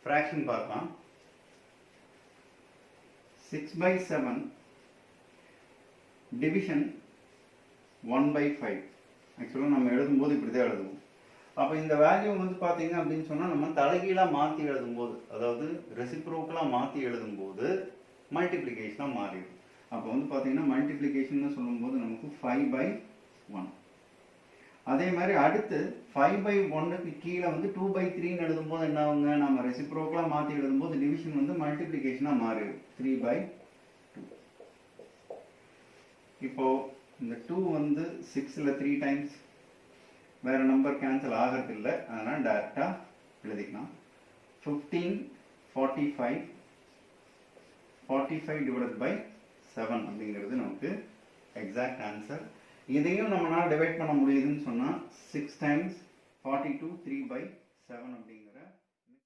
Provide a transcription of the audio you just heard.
fraction பார்க்கலாம். 6/7 division 1/5. ஆக்சுவலாக நம்ம எழுதும்போது இப்படி தான் எழுதுவோம். அப்போ இந்த வேல்யூ வந்து பார்த்தீங்க அப்படின்னு சொன்னால் நம்ம தலைகீழாக மாற்றி எழுதும்போது, அதாவது ரெசிப்ரோக்கலாக மாற்றி எழுதும்போது மல்டிப்ளிகேஷனாக மாறிடும். அப்போ வந்து பார்த்தீங்கன்னா மல்டிப்ளிகேஷன் சொல்லும்போது நமக்கு 5/1. அதே மாதிரி அடுத்து 5/1க்கு கீழே வந்து 2/3 எழுதும்போது என்ன ஆகுங்க, நம்ம ரெசிப்ரோக்கலாக மாற்றி எழுதும்போது டிவிஷன் வந்து மல்டிப்ளிகேஷனாக மாறிடும் 3/2. இப்போ இந்த 2 வந்து 6ல் 3 டைம்ஸ், வேறு நம்பர் கேன்சல் ஆகிறது இல்லை, அதனால் டேரெக்டாக எழுதிக்கலாம். 15 45 45/7 அப்படிங்கிறது நமக்கு எக்ஸாக்ட் ஆன்சர். இதையும் நம்மளால் டிவைட் பண்ண முடியுதுன்னு சொன்னால் 6 டைம்ஸ் 42 3/7 அப்படிங்கிறது